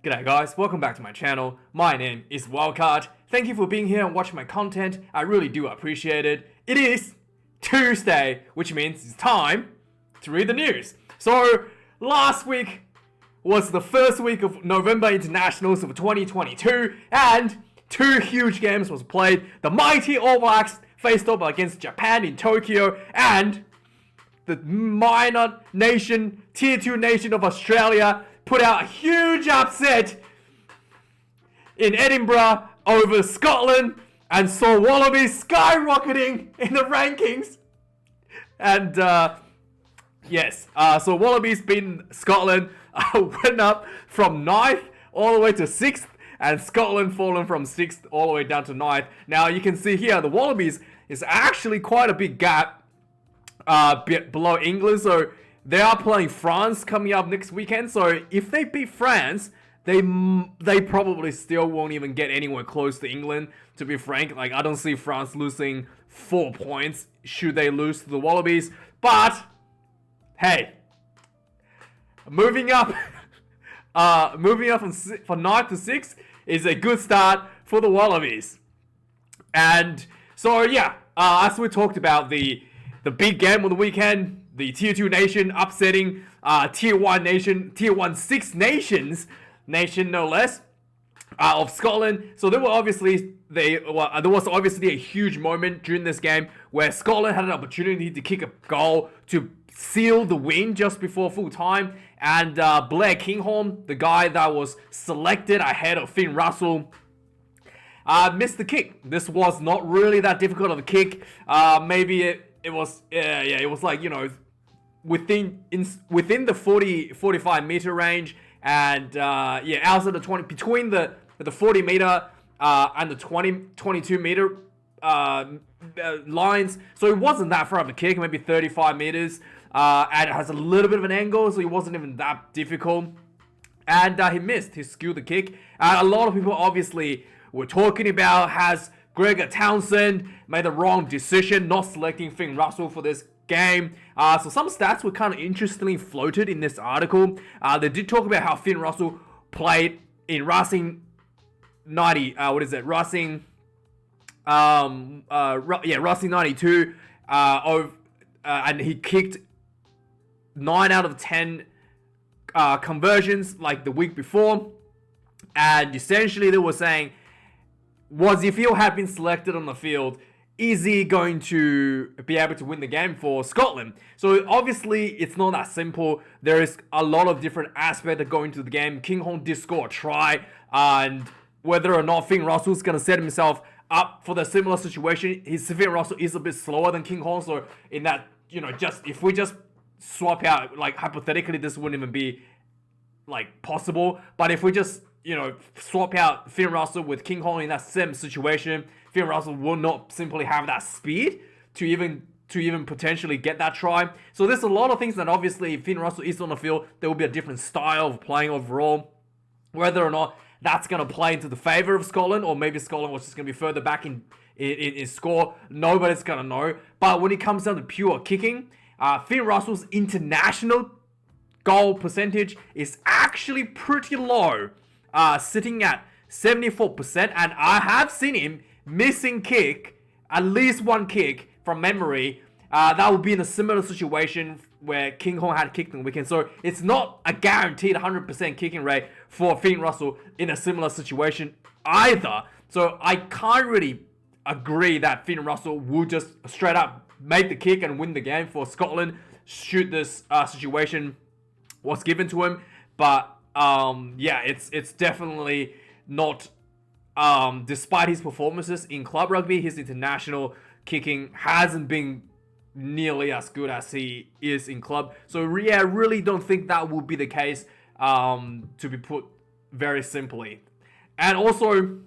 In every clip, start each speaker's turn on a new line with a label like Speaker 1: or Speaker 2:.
Speaker 1: G'day guys, welcome back to my channel. My name is Wildkard. Thank you for being here and watching my content. I really do appreciate it. It is Tuesday, which means it's time to read the news. So, last week was the first week of November Internationals of 2022 and two huge games was played. The mighty All Blacks faced off against Japan in Tokyo and the minor nation, tier 2 nation of Australia put out a huge upset in Edinburgh over Scotland and saw Wallabies skyrocketing in the rankings. And so Wallabies beating Scotland, went up from 9th all the way to 6th, and Scotland fallen from 6th all the way down to 9th. Now you can see here the Wallabies is actually quite a big gap below England, so they are playing France coming up next weekend. So if they beat France, they probably still won't even get anywhere close to England, to be frank. Like, I don't see France losing 4 points should they lose to the Wallabies. But hey, moving up from 9th to 6th is a good start for the Wallabies. And so yeah, as we talked about the big game on the weekend, the tier 2 nation upsetting tier 1 nation, tier 1 6 nation no less, of Scotland. So there was obviously a huge moment during this game where Scotland had an opportunity to kick a goal to seal the win just before full time, and Blair Kinghorn, the guy that was selected ahead of Finn Russell, missed the kick. This was not really that difficult of a kick. Maybe it was like, you know, within the 45 meter range, and outside the 20, between the 40 meter and the 22 meter lines. So it wasn't that far of a kick, maybe 35 meters, and it has a little bit of an angle, so it wasn't even that difficult. And he missed. He skewed the kick. A lot of people obviously were talking about, has Gregor Townsend made the wrong decision not selecting Finn Russell for this game? So some stats were kind of interestingly floated in this article. They did talk about how Finn Russell played in Racing 90. Racing 92. And he kicked 9 out of 10 conversions like the week before. And essentially they were saying, if he had been selected on the field, is he going to be able to win the game for Scotland? So obviously it's not that simple. There is a lot of different aspects that go into the game. Kinghorn did score a try, and whether or not Finn Russell is going to set himself up for the similar situation, Finn Russell is a bit slower than Kinghorn. So in that, you know, if we just swap out, like hypothetically, this wouldn't even be like possible. But if we just, you know, swap out Finn Russell with Kinghorn in that same situation, Finn Russell will not simply have that speed to even potentially get that try. So there's a lot of things that obviously if Finn Russell is on the field, there will be a different style of playing overall. Whether or not that's going to play into the favor of Scotland, or maybe Scotland was just going to be further back in score, nobody's going to know. But when it comes down to pure kicking, Finn Russell's international goal percentage is actually pretty low, sitting at 74%, and I have seen him missing kick, at least one kick from memory. That would be in a similar situation where Kinghorn had kicked on the weekend. So it's not a guaranteed 100% kicking rate for Finn Russell in a similar situation either. So I can't really agree that Finn Russell would just straight up make the kick and win the game for Scotland should this situation was given to him. But it's definitely not. Despite his performances in club rugby, his international kicking hasn't been nearly as good as he is in club. So I really don't think that would be the case, to be put very simply. And also,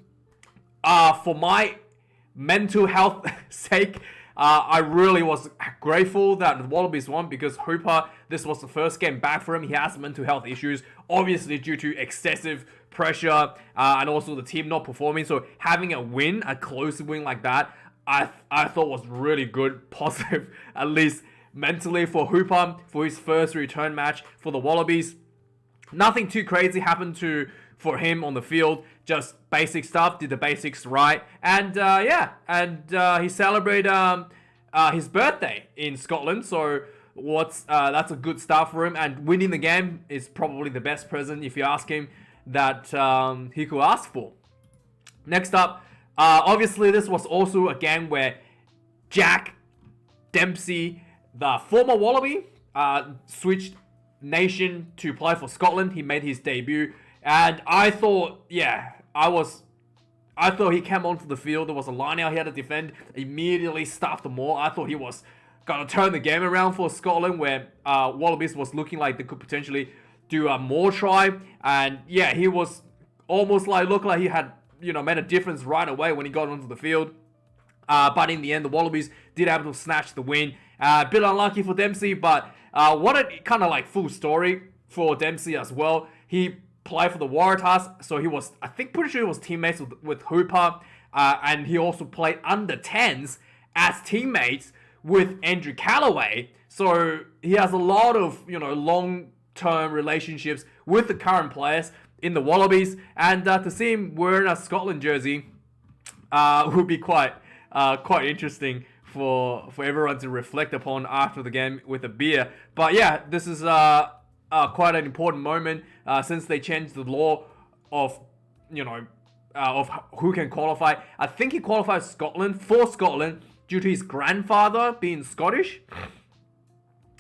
Speaker 1: for my mental health sake, I really was grateful that the Wallabies won, because Hooper, this was the first game back for him. He has mental health issues, obviously due to excessive pressure and also the team not performing. So having a close win like that, I thought was really good, positive, at least mentally for Hooper for his first return match for the Wallabies. Nothing too crazy happened to for him on the field. Just basic stuff, did the basics right. And he celebrated his birthday in Scotland. So that's a good start for him. And winning the game is probably the best present, if you ask him, that he could ask for. Next up, obviously this was also a game where Jack Dempsey, the former Wallaby, switched nation to play for Scotland. He made his debut, and I thought he came onto the field. There was a line out he had to defend. Immediately stuffed the Maul. I thought he was gonna turn the game around for Scotland, where Wallabies was looking like they could potentially do a more try. And yeah, he was almost looked like he had made a difference right away when he got onto the field. But in the end, the Wallabies did able to snatch the win. A bit unlucky for Dempsey, but what a kind of full story for Dempsey as well. He played for the Waratahs, so he was, pretty sure he was teammates with Hooper, and he also played under 10s as teammates with Andrew Callaway. So he has a lot of long-term relationships with the current players in the Wallabies, and to see him wearing a Scotland jersey would be quite interesting for everyone to reflect upon after the game with a beer. But yeah, this is quite an important moment since they changed the law of of who can qualify. I think he qualified for Scotland due to his grandfather being Scottish.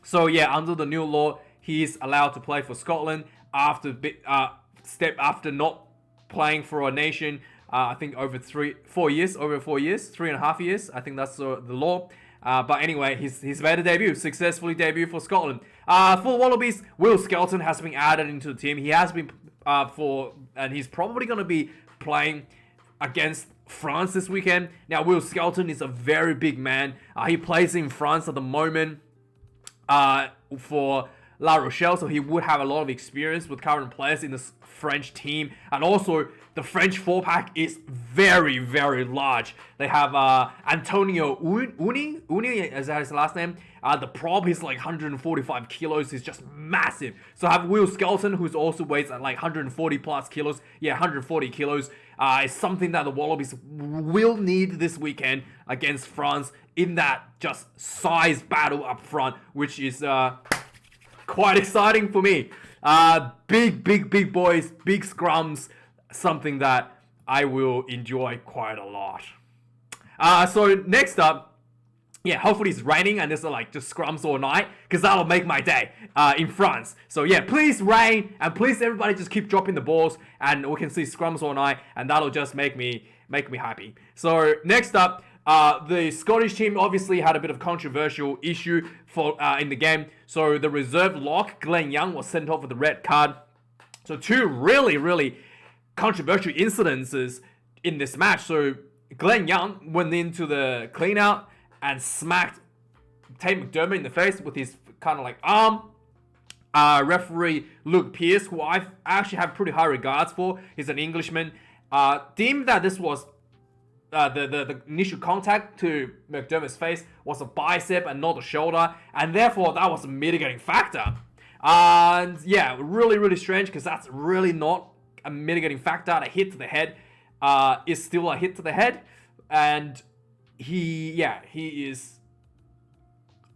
Speaker 1: So yeah, under the new law, he is allowed to play for Scotland after not playing for a nation. I think over 4 years, 3.5 years. I think that's the law. But anyway, he's made a debut, successfully debut for Scotland. For Wallabies, Will Skelton has been added into the team. He has been and he's probably going to be playing against France this weekend. Now, Will Skelton is a very big man. He plays in France at the moment for La Rochelle, so he would have a lot of experience with current players in this French team. And also, the French four-pack is very, very large. They have Antonio Uni, is that his last name? The prop is 145 kilos. He's just massive. So I have Will Skelton, who's also weighs at 140 plus kilos. Yeah, 140 kilos. Is something that the Wallabies will need this weekend against France in that just size battle up front, which is quite exciting for me. Big boys, big scrums, something that I will enjoy quite a lot. So next up, yeah, hopefully it's raining and there's just scrums all night, because that'll make my day in France. So yeah, please rain, and please everybody just keep dropping the balls, and we can see scrums all night, and that'll just make me happy. So next up, the Scottish team obviously had a bit of controversial issue in the game. So the reserve lock, Glenn Young, was sent off with a red card. So two really controversial incidences in this match. So Glenn Young went into the clean out and smacked Tate McDermott in the face with his kind of arm. Referee Luke Pearce, who I actually have pretty high regards for, he's an Englishman, deemed that this was the initial contact to McDermott's face was a bicep and not a shoulder, and therefore that was a mitigating factor. And yeah, really strange, because that's really not a mitigating factor. A hit to the head is still a hit to the head, and he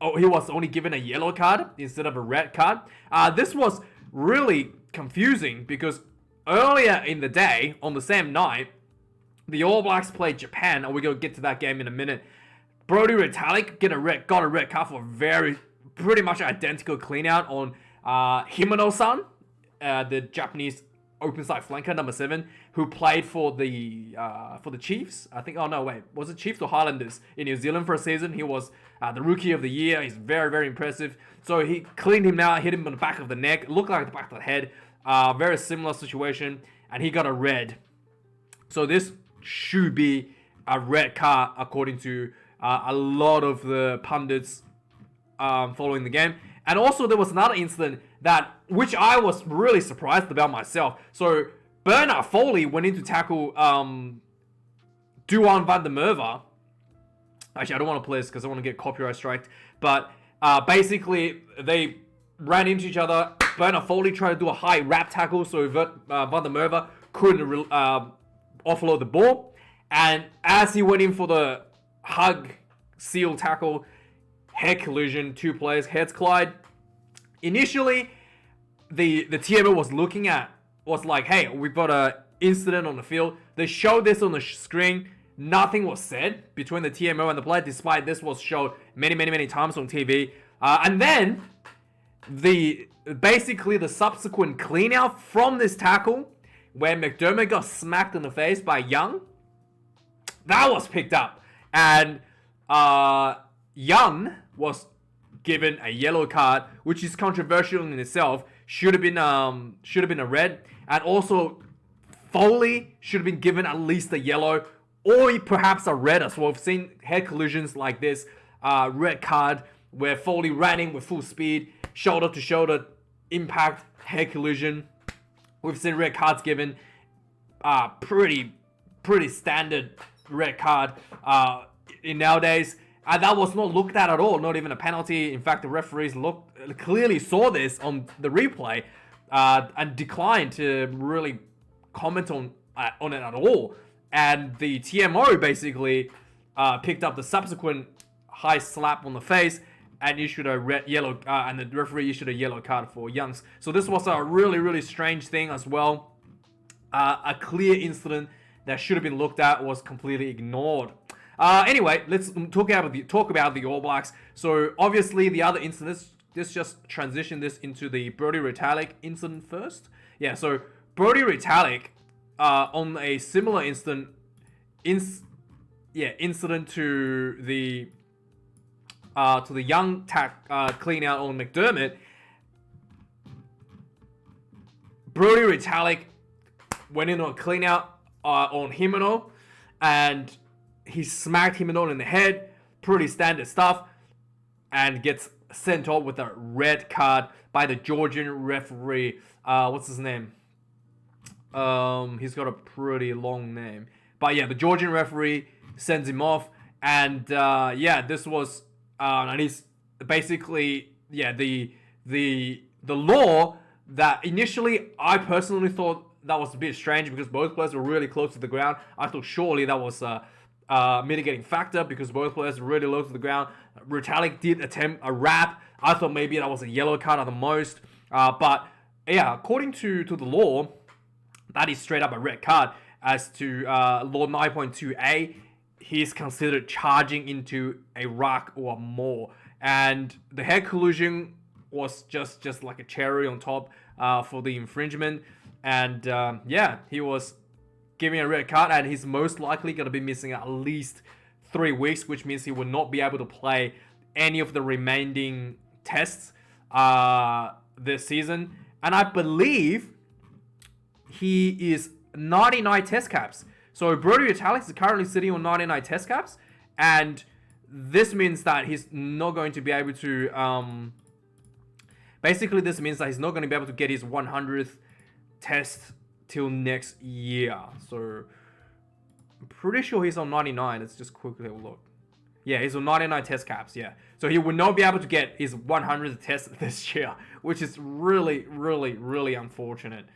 Speaker 1: was only given a yellow card instead of a red card. This was really confusing, because earlier in the day, on the same night, the All Blacks played Japan, and we're going to get to that game in a minute. Brodie Retalick got a red card for a pretty much identical clean-out on Himeno-san, the Japanese open side flanker, number 7, who played for the Chiefs. I think, was it Chiefs or Highlanders in New Zealand for a season? He was the Rookie of the Year. He's very impressive. So he cleaned him out, hit him on the back of the neck. It looked like the back of the head. Very similar situation, and he got a red. So this should be a red card according to a lot of the pundits following the game. And also there was another incident which I was really surprised about myself. So Bernard Foley went in to tackle Duan van der Merwe. Actually, I don't want to play this because I want to get copyright striked. But basically they ran into each other, Bernard Foley tried to do a high wrap tackle, so Van der Merwe couldn't offload the ball. And as he went in for the hug seal tackle, head collision, 2 players, heads collide. Initially, the TMO was like, hey, we've got a incident on the field. They showed this on the screen. Nothing was said between the TMO and the player, despite this was shown many times on TV. And then basically the subsequent clean out from this tackle, where McDermott got smacked in the face by Young, that was picked up, and Young was given a yellow card, which is controversial in itself. Should have been a red, and also Foley should have been given at least a yellow, or perhaps a red as well. We've seen head collisions like this, red card where Foley ran in with full speed, shoulder to shoulder impact, head collision. We've seen red cards given, pretty standard red card in nowadays. And that was not looked at all, not even a penalty. In fact, the referees clearly saw this on the replay and declined to really comment on it at all. And the TMO basically picked up the subsequent high slap on the face and issued a yellow, and the referee issued a yellow card for Youngs. So this was a really strange thing as well. A clear incident that should have been looked at was completely ignored. Anyway, let's talk about the All Blacks. So obviously the other incidents, let's just transition this into the Brodie Retalick incident first. Yeah, so Brodie Retalick on a similar incident to the Young clean out on McDermott. Brodie Retalick went in on a clean out on Himeno, and he smacked Himeno in the head. Pretty standard stuff, and gets sent off with a red card by the Georgian referee. What's his name? He's got a pretty long name, but yeah, the Georgian referee sends him off, and this was and he's basically the law that initially I personally thought that was a bit strange because both players were really close to the ground. I thought surely that was a mitigating factor because both players were really low to the ground. Retalick did attempt a wrap. I thought maybe that was a yellow card at the most. But yeah, according to the law, that is straight up a red card. As to Law 9.2a, he's considered charging into a ruck or more. And the head collision was just like a cherry on top for the infringement. And he was giving a red card, and he's most likely going to be missing at least 3 weeks, which means he will not be able to play any of the remaining tests this season. And I believe he is 99 test caps. So Brodie Retalick is currently sitting on 99 test caps, and this means that he's not going to be able to basically this means that he's not going to be able to get his 100th test till next year. So I'm pretty sure he's on 99. Let's just quickly have a look. Yeah, he's on 99 test caps. Yeah, so he will not be able to get his 100th test this year, which is really unfortunate.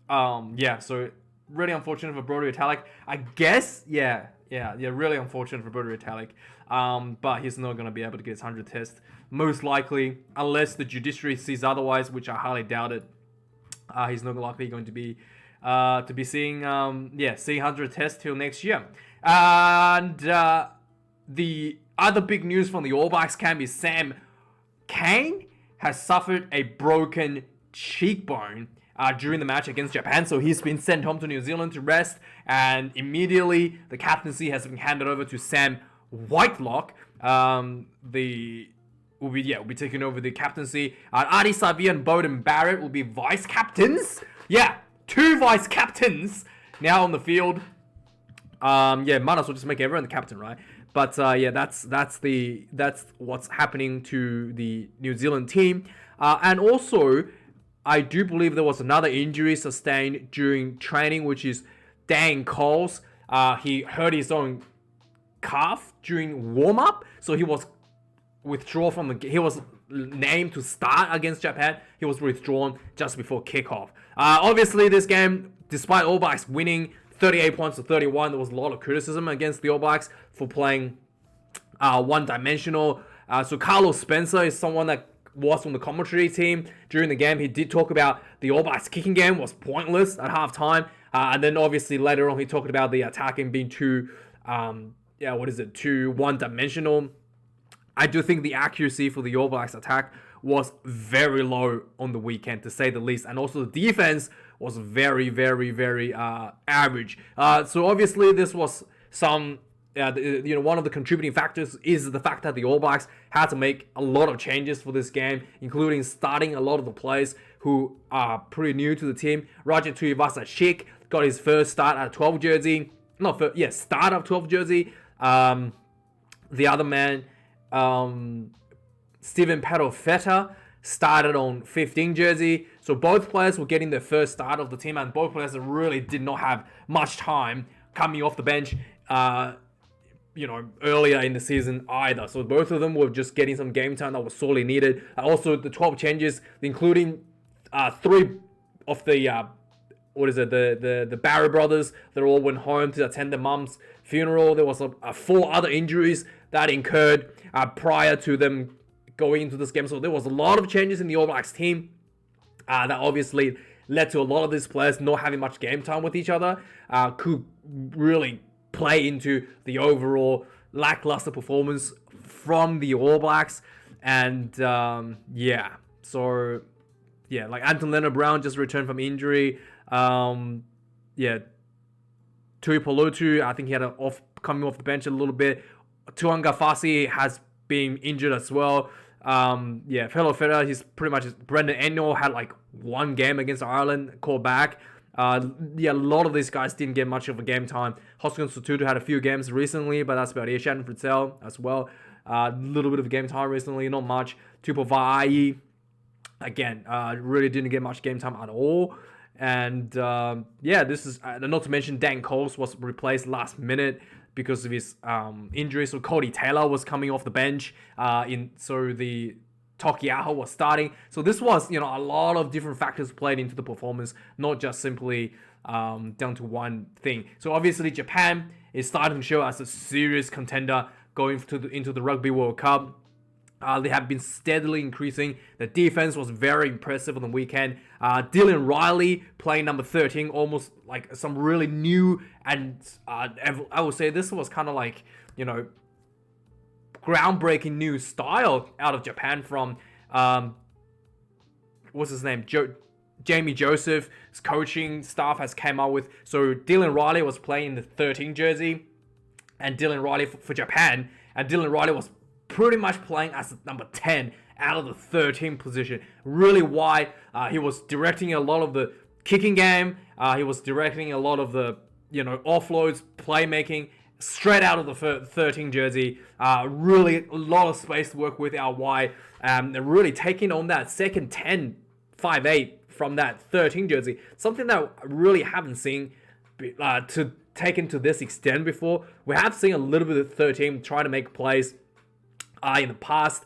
Speaker 1: So really unfortunate for Brodie Retalick. I guess, really unfortunate for Brodie Retalick. But he's not going to be able to get his 100th test, most likely, unless the judiciary sees otherwise, which I highly doubt it. He's not likely going to be seeing 100 tests till next year. And the other big news from the All Blacks camp is Sam Cane has suffered a broken cheekbone during the match against Japan, so he's been sent home to New Zealand to rest, and immediately the captaincy has been handed over to Sam Whitelock. Will be taking over the captaincy. Adi Savia and Bowden Barrett will be vice captains. Yeah, 2 vice captains now on the field. Might as well just make everyone the captain, right? But that's what's happening to the New Zealand team. And also, I do believe there was another injury sustained during training, which is Dan Coles. He hurt his own calf during warm-up, so he was withdrawn from the. He was named to start against Japan. He was withdrawn just before kickoff. Obviously, this game, despite All Blacks winning 38 points to 31, there was a lot of criticism against the All Blacks for playing one-dimensional. So Carlos Spencer is someone that was on the commentary team during the game. He did talk about the All Blacks kicking game was pointless at halftime. And then obviously later on he talked about the attacking being too one-dimensional. I do think the accuracy for the All Blacks attack was very low on the weekend, to say the least. And also the defense was very, very, very average. So obviously this was some, one of the contributing factors is the fact that the All Blacks had to make a lot of changes for this game, including starting a lot of the players who are pretty new to the team. Raja Tuivasa-Sheck got his first start at 12 jersey. Start at 12 jersey. The other man, Steven Perofeta, started on 15 jersey. So both players were getting their first start of the team, and both players really did not have much time coming off the bench earlier in the season either. So both of them were just getting some game time that was sorely needed. Also, the 12 changes, including 3 of the the Barry brothers, they all went home to attend their mum's funeral. There was 4 other injuries that incurred prior to them going into this game. So there was a lot of changes in the All Blacks team that obviously led to a lot of these players not having much game time with each other. Could really play into the overall lackluster performance from the All Blacks. And like Anton Leonard-Brown just returned from injury. Tui Polotu, I think he had coming off the bench a little bit. Tuanga Fasi has been injured as well. Fellow Federer, he's pretty much... Brendan Eno had like 1 game against Ireland, called back. A lot of these guys didn't get much of a game time. Hoskins Sotutu had a few games recently, but that's about it. Shannon Fritzell as well. A little bit of game time recently, not much. Tupo Va'ai, again, really didn't get much game time at all. And this is not to mention Dan Coles was replaced last minute because of his injury. So Cody Taylor was coming off the bench. So the Tokiaho was starting. So this was, a lot of different factors played into the performance, not just simply down to one thing. So obviously Japan is starting to show as a serious contender going into the Rugby World Cup. They have been steadily increasing. The defense was very impressive on the weekend. Dylan Riley playing number 13, almost like some really new, and I would say this was kind of like, groundbreaking new style out of Japan from, what's his name? Jamie Joseph's coaching staff has came out with. So Dylan Riley was playing the 13 jersey, and Dylan Riley for Japan, and Dylan Riley was pretty much playing as number 10 out of the 13 position. Really wide. He was directing a lot of the kicking game. He was directing a lot of the, offloads, playmaking, straight out of the 13 jersey. Really a lot of space to work with out wide. And really taking on that second 10-5-8 from that 13 jersey. Something that I really haven't seen to taken to this extent before. We have seen a little bit of 13 trying to make plays in the past.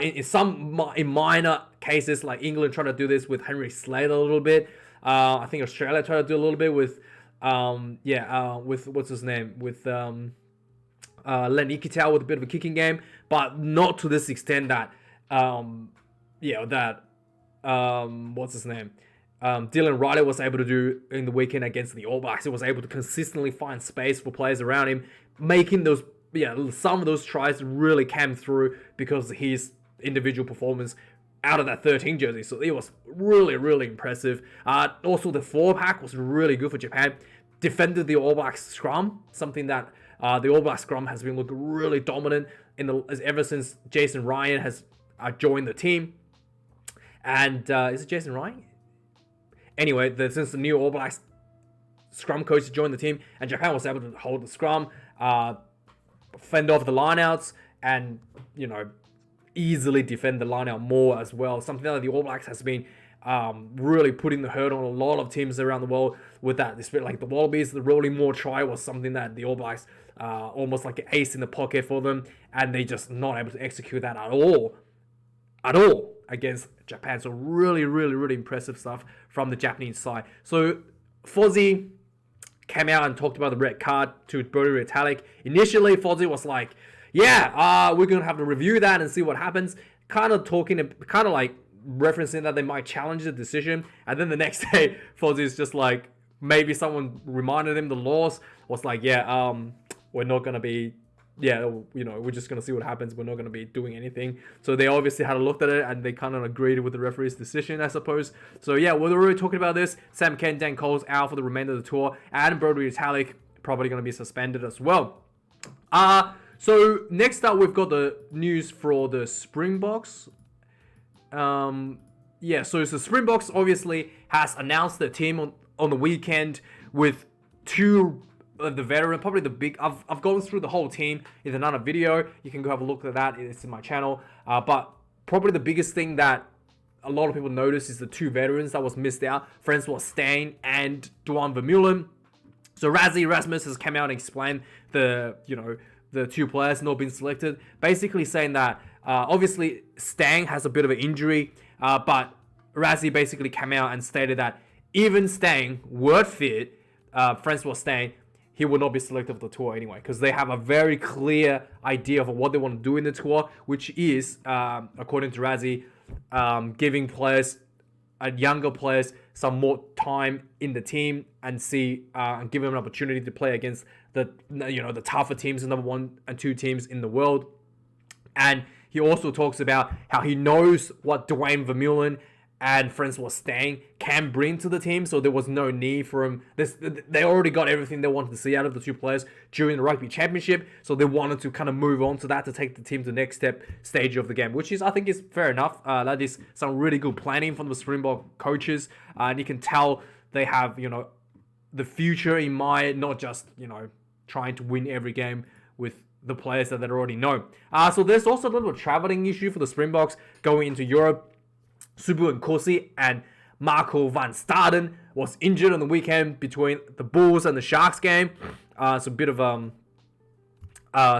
Speaker 1: In minor cases, like England trying to do this with Henry Slade a little bit. I think Australia tried to do a little bit with with what's his name, with Len Ikitau with a bit of a kicking game, but not to this extent that what's his name, Dylan Riley was able to do in the weekend against the All Blacks. He was able to consistently find space for players around him, making those some of those tries really came through because of his individual performance out of that 13 jersey. So it was really, really impressive. Also, the 4-pack was really good for Japan. Defended the All Blacks scrum, something that the All Blacks scrum has been looking really dominant ever since Jason Ryan has joined the team. And is it Jason Ryan? Anyway, since the new All Blacks scrum coach joined the team, and Japan was able to hold the scrum, fend off the lineouts, and easily defend the lineout more as well. Something that the All Blacks has been really putting the hurt on a lot of teams around the world with that. Like the Wallabies, the rolling more try was something that the All Blacks almost like an ace in the pocket for them, and they just not able to execute that at all at all against Japan. So really, really, really impressive stuff from the Japanese side. So Fozzie came out and talked about the red card to Brodie Retalick. Initially, Fozzie was like, yeah, we're going to have to review that and see what happens. Kind of like referencing that they might challenge the decision. And then the next day, Fozzie is just like, maybe someone reminded him the laws. Was like, yeah, we're not going to be, we're just going to see what happens. We're not going to be doing anything. So they obviously had a look at it and they kind of agreed with the referee's decision, I suppose. So yeah, we're already talking about this. Sam Ken, Dan Cole's out for the remainder of the tour. And Brodie Retalick probably going to be suspended as well. So next up, we've got the news for the Springboks. So the Springboks obviously has announced their team on the weekend with two of the veteran, probably the big. I've gone through the whole team in another video. You can go have a look at that. It's in my channel. But probably the biggest thing that a lot of people notice is the two veterans that was missed out. Francois Steyn and Duan Vermeulen. So Rassie Erasmus has come out and explained the two players not being selected, basically saying that obviously Steyn has a bit of an injury, but Rassie basically came out and stated that even Steyn were fit, Francois Steyn, he will not be selected for the tour anyway, because they have a very clear idea of what they want to do in the tour, which is, according to Rassie, giving players, younger players, some more time in the team and give them an opportunity to play against the tougher teams, the number 1 and 2 teams in the world. And he also talks about how he knows what Duan Vermeulen and Francois Steyn can bring to the team, so there was no need for him. They already got everything they wanted to see out of the two players during the Rugby Championship, so they wanted to kind of move on to that to take the team to the next stage of the game, which I think is fair enough. That is some really good planning from the Springbok coaches, and you can tell they have the future in mind, not just trying to win every game with the players that they already know. So there's also a little traveling issue for the Springboks going into Europe. Subu Nkosi and Marco van Staden was injured on the weekend between the Bulls and the Sharks game. It's a bit of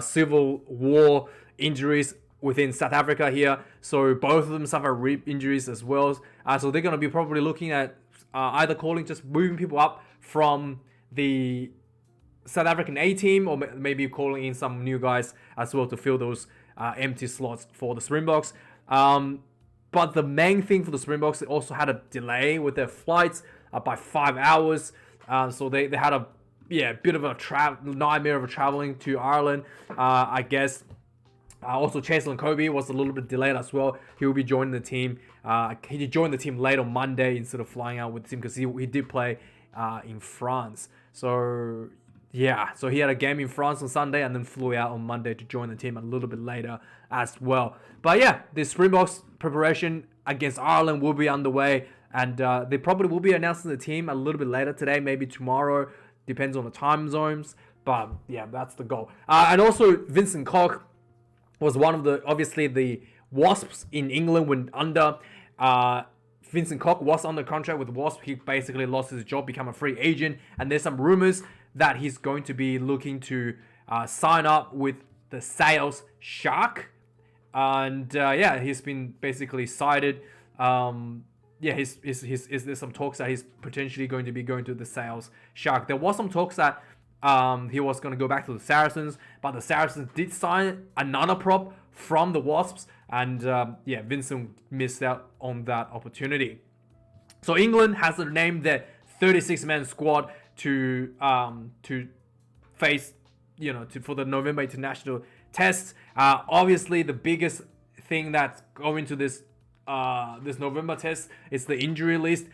Speaker 1: civil war injuries within South Africa here. So both of them suffer rib injuries as well. So they're going to be probably looking at either just moving people up from the South African A team, or maybe calling in some new guys as well to fill those empty slots for the Springboks. But the main thing for the Springboks, they also had a delay with their flights by 5 hours. So they had a bit of a nightmare of traveling to Ireland, I guess. Also, Chancellor Kobe was a little bit delayed as well. He will be joining the team. He joined the team late on Monday instead of flying out with the team, because he did play in France. So yeah, so he had a game in France on Sunday and then flew out on Monday to join the team a little bit later as well. But yeah, the Springboks preparation against Ireland will be underway, and they probably will be announcing the team a little bit later today, maybe tomorrow, depends on the time zones. But yeah, that's the goal. And also, Vincent Koch was one of the Wasps in England went under. Vincent Koch was under contract with the Wasps. He basically lost his job, become a free agent, and there's some rumors that he's going to be looking to sign up with the Sales Shark. And he's been basically cited. There's some talks that he's potentially going to be going to the Sales Shark. There was some talks that he was going to go back to the Saracens, but the Saracens did sign another prop from the Wasps, and Vincent missed out on that opportunity. So England has named their 36-man squad to face, for the November international tests. Obviously, the biggest thing that's going to this November test is the injury list.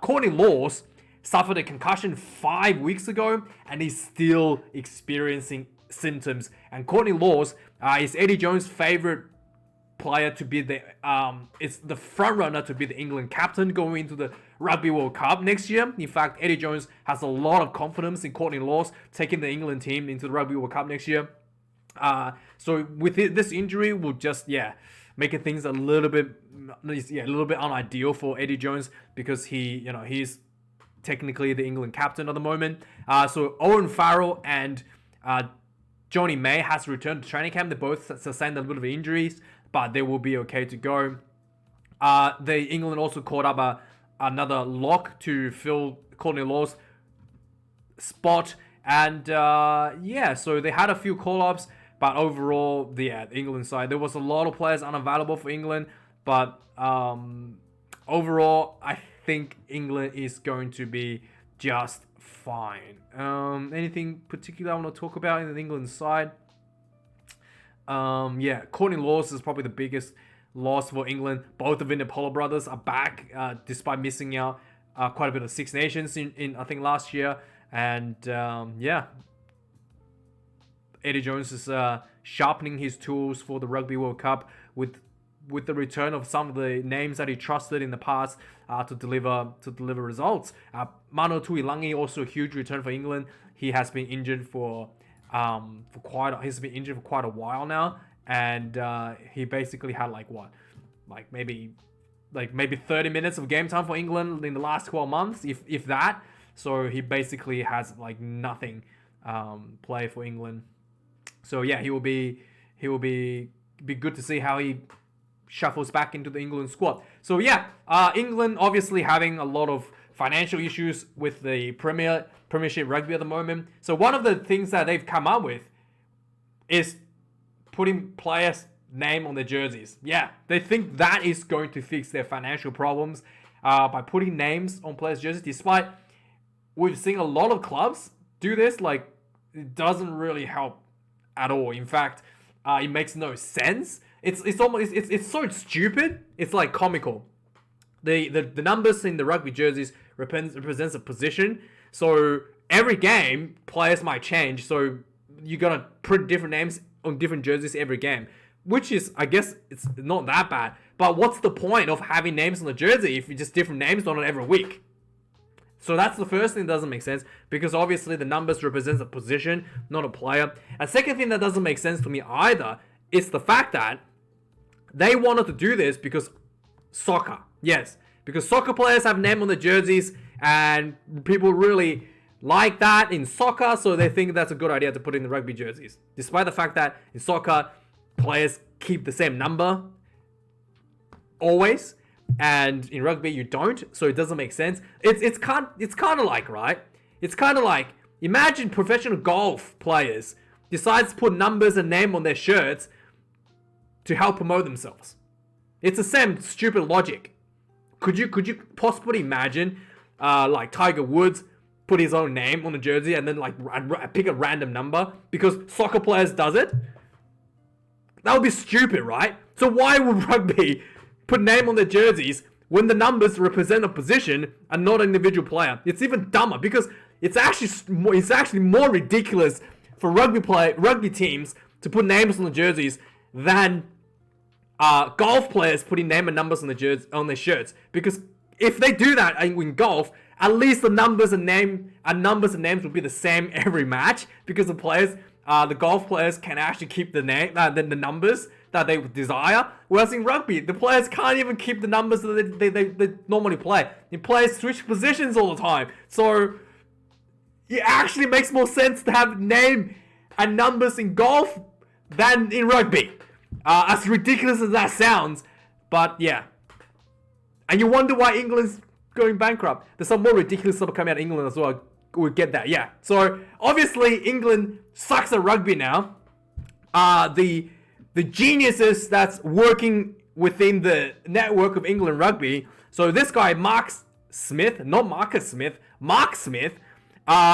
Speaker 1: Courtney Lawes suffered a concussion 5 weeks ago, and he's still experiencing symptoms. And Courtney Lawes is Eddie Jones' favorite player to be it's the front runner to be the England captain going into the Rugby World Cup next year. In fact, Eddie Jones has a lot of confidence in Courtney Lawes taking the England team into the Rugby World Cup next year. So with this injury, will just making things a little bit unideal for Eddie Jones, because he's technically the England captain at the moment. So Owen Farrell and Johnny May has returned to training camp. They both sustained a little bit of injuries, but they will be okay to go. England also called up another lock to fill Courtney Law's spot. And so they had a few call-ups, but overall, the England side, there was a lot of players unavailable for England, but overall, I think England is going to be just fine. Anything particular I want to talk about in the England side? Courtney Lawes is probably the biggest loss for England. Both of the Polo brothers are back, despite missing out quite a bit of Six Nations in I think last year. And Eddie Jones is sharpening his tools for the Rugby World Cup with the return of some of the names that he trusted in the past to deliver results. Mano Tuilangi, also a huge return for England. He has been injured for quite a while now, and he basically had maybe 30 minutes of game time for England in the last 12 months, if that. So he basically has nothing play for England. So yeah, he will be good to see how he shuffles back into the England squad. So yeah, England obviously having a lot of financial issues with the Premiership Rugby at the moment. So one of the things that they've come up with is putting players' name on their jerseys. Yeah, they think that is going to fix their financial problems by putting names on players' jerseys. Despite we've seen a lot of clubs do this, it doesn't really help at all. In fact, it makes no sense. It's almost so stupid. It's comical. The numbers in the rugby jerseys represents a position. So every game, players might change. So you gotta print different names on different jerseys every game, which is, I guess, it's not that bad. But what's the point of having names on the jersey if you just different names on it every week? So that's the first thing that doesn't make sense, because obviously the numbers represents a position, not a player. A second thing that doesn't make sense to me either is the fact that they wanted to do this because soccer. Yes, because soccer players have name on the jerseys and people really like that in soccer, so they think that's a good idea to put in the rugby jerseys. Despite the fact that in soccer, players keep the same number always, and in rugby you don't, so it doesn't make sense. It's kind of like, right? It's kind of like, imagine professional golf players decides to put numbers and name on their shirts to help promote themselves. It's the same stupid logic. Could you possibly imagine Tiger Woods put his own name on the jersey and then pick a random number because soccer players does it? That would be stupid, right? So why would rugby put name on their jerseys when the numbers represent a position and not an individual player? It's even dumber because it's actually more ridiculous for rugby teams to put names on the jerseys than golf players putting name and numbers on their shirts. Because if they do that in golf, at least the numbers and names will be the same every match, because the golf players can actually keep the numbers that they desire. Whereas in rugby, the players can't even keep the numbers that they normally play. The players switch positions all the time. So it actually makes more sense to have name and numbers in golf than in rugby. As ridiculous as that sounds, but yeah. And you wonder why England's going bankrupt. There's some more ridiculous stuff coming out of England as well. We'll get that, yeah. So obviously England sucks at rugby now. The geniuses that's working within the network of England Rugby. So this guy, Mark Smith,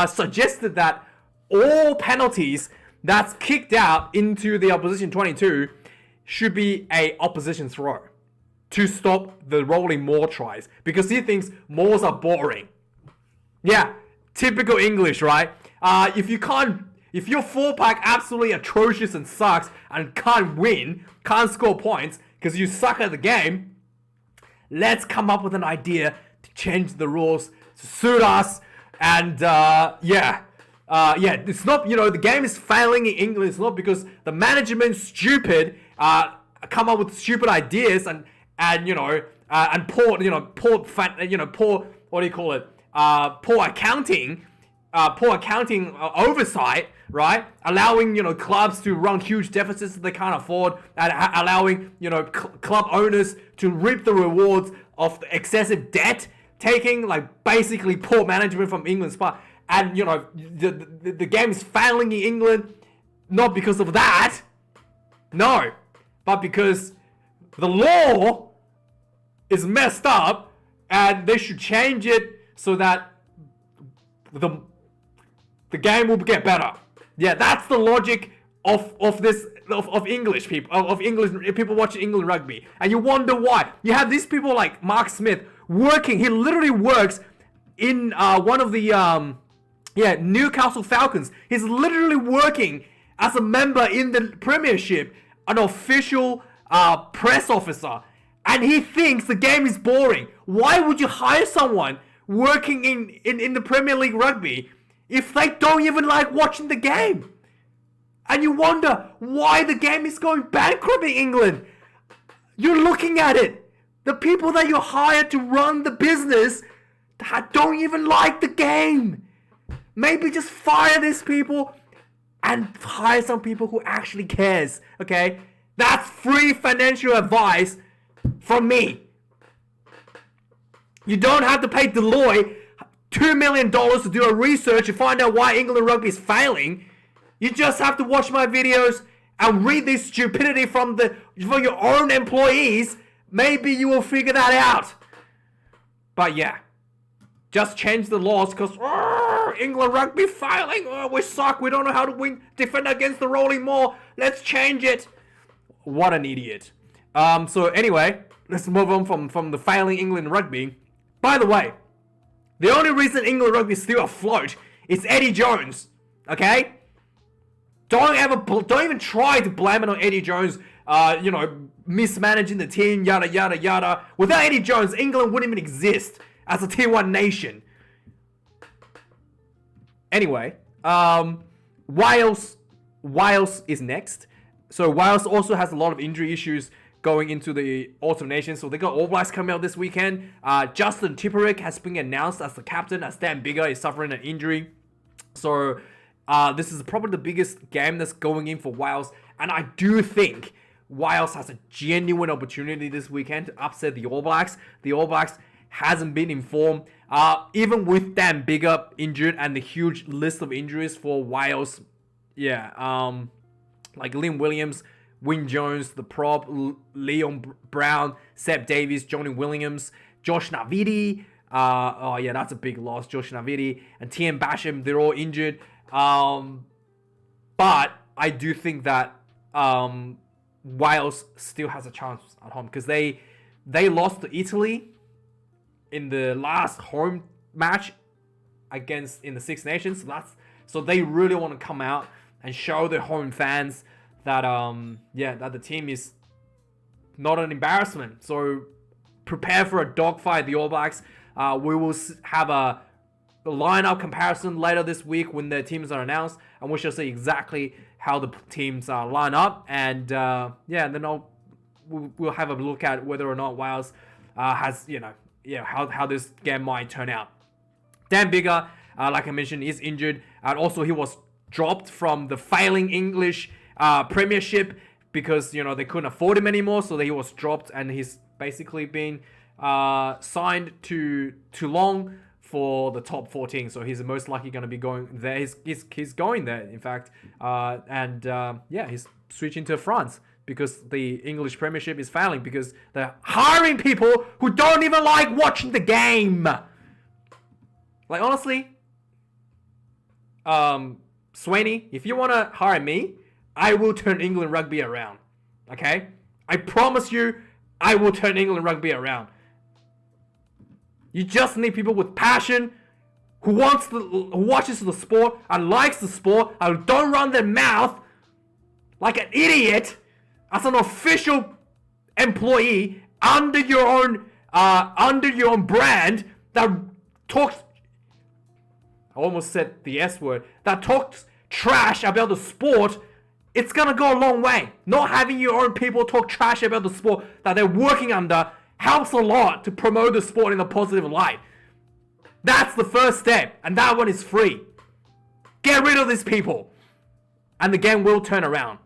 Speaker 1: suggested that all penalties that's kicked out into the opposition 22 should be a opposition throw to stop the rolling Maul tries, because he thinks Mauls are boring. Yeah, typical English, right? If your 4-pack absolutely atrocious and sucks and can't score points because you suck at the game, let's come up with an idea to change the rules to suit us. And it's not, the game is failing in England. It's not because the management's stupid, come up with stupid ideas and poor, poor accounting, poor accounting oversight, right? Allowing, clubs to run huge deficits that they can't afford, and allowing, club owners to reap the rewards of the excessive debt taking, like basically poor management from England's part. And, the game is failing in England, not because of that, no, but because the law is messed up, and they should change it so that the game will get better. Yeah, that's the logic of English people, of English people watching England rugby. And you wonder why. You have these people like Mark Smith working. He literally works in one of the Newcastle Falcons. He's literally working as a member in the Premiership, an official press officer. And he thinks the game is boring. Why would you hire someone working in the Premier League rugby if they don't even like watching the game? And you wonder why the game is going bankrupt in England. You're looking at it. The people that you hire to run the business don't even like the game. Maybe just fire these people and hire some people who actually cares, okay? That's free financial advice from me. You don't have to pay Deloitte $2 million to do a research to find out why England rugby is failing. You just have to watch my videos and read this stupidity from your own employees. Maybe you will figure that out. But yeah, just change the laws because England rugby failing. We suck. We don't know how to defend against the rolling maul. Let's change it. What an idiot. So anyway, let's move on from the failing England rugby. By the way, the only reason England rugby is still afloat is Eddie Jones. Okay? Don't even try to blame it on Eddie Jones, mismanaging the team, yada, yada, yada. Without Eddie Jones, England wouldn't even exist as a Tier 1 nation. Anyway, Wales is next. So Wales also has a lot of injury issues going into the Autumn Nations. So they got All Blacks coming out this weekend. Justin Tipuric has been announced as the captain, as Dan Biggar is suffering an injury. So this is probably the biggest game that's going in for Wales. And I do think Wales has a genuine opportunity this weekend to upset the All Blacks. The All Blacks hasn't been informed. Even with Dan Biggar injured and the huge list of injuries for Wales. Yeah, like Liam Williams, Wyn Jones, the prop, Leon Brown, Seb Davies, Johnny Williams, Josh Navidi. That's a big loss. Josh Navidi and Tien Basham, they're all injured. But I do think that Wales still has a chance at home because they lost to Italy in the last home match in the Six Nations. So they really want to come out and show their home fans that that the team is not an embarrassment. So prepare for a dogfight, the All Blacks. We will have a lineup comparison later this week when the teams are announced, and we shall see exactly how the teams line up. And then we'll have a look at whether or not Wales has how this game might turn out. Dan Biggar, like I mentioned, is injured, and also he was dropped from the failing English Premiership because they couldn't afford him anymore. So he was dropped, and he's basically been signed to Toulon for the top 14. So he's most likely going to be going there. He's going there, in fact, he's switching to France because the English Premiership is failing because they're hiring people who don't even like watching the game. Like, honestly, Swaney, if you want to hire me, I will turn England rugby around. Okay? I promise you, I will turn England rugby around. You just need people with passion, who watches the sport and likes the sport and don't run their mouth like an idiot as an official employee under your own brand that talks. I almost said the S word. That talks trash about the sport. It's gonna go a long way. Not having your own people talk trash about the sport that they're working under helps a lot to promote the sport in a positive light. That's the first step, and that one is free. Get rid of these people, and the game will turn around.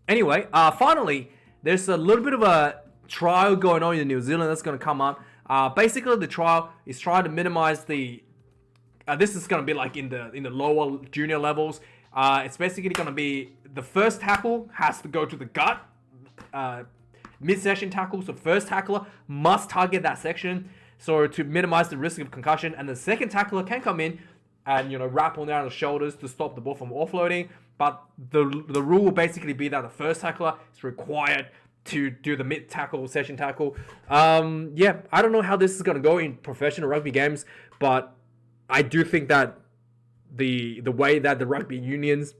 Speaker 1: Anyway, finally, there's a little bit of a trial going on in New Zealand that's going to come up. Basically, the trial is trying to minimize the. This is going to be like in the lower junior levels. It's basically going to be the first tackle has to go to the gut. Mid-session tackle, so first tackler must target that section, so to minimize the risk of concussion. And the second tackler can come in and wrap on down the shoulders to stop the ball from offloading. But the rule will basically be that the first tackler is required to do the mid tackle, session tackle. Yeah, I don't know how this is gonna go in professional rugby games, but I do think that the way that the rugby unions,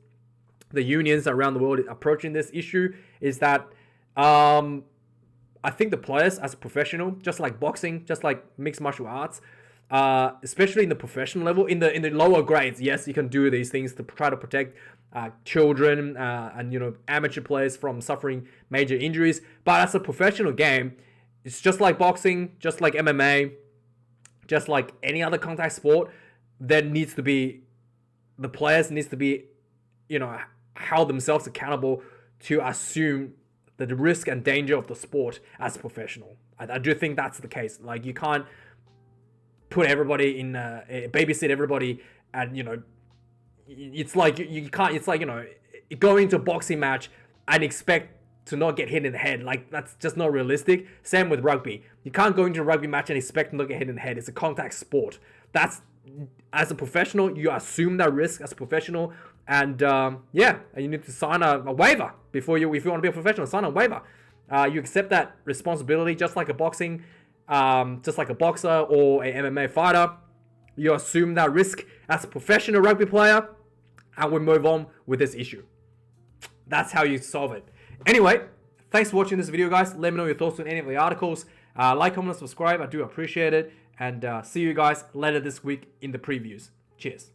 Speaker 1: the unions around the world are approaching this issue is that I think the players as a professional, just like boxing, just like mixed martial arts, especially in the professional level, in the lower grades, yes, you can do these things to try to protect children and amateur players from suffering major injuries. But as a professional game, it's just like boxing, just like MMA, just like any other contact sport. There needs to be the players needs to be held themselves accountable to assume the risk and danger of the sport as a professional. I do think that's the case. Like, you can't put everybody in babysit everybody, and it's like you can't. It's like going into a boxing match and expect to not get hit in the head. Like, that's just not realistic. Same with rugby. You can't go into a rugby match and expect to not get hit in the head. It's a contact sport. That's, as a professional, you assume that risk as a professional, and yeah, and you need to sign a waiver before if you want to be a professional. Sign a waiver. You accept that responsibility, just like a boxing, just like a boxer or a MMA fighter. You assume that risk as a professional rugby player, and we move on with this issue. That's how you solve it. Anyway, thanks for watching this video, guys. Let me know your thoughts on any of the articles. Like, comment, subscribe. I do appreciate it. And see you guys later this week in the previews. Cheers.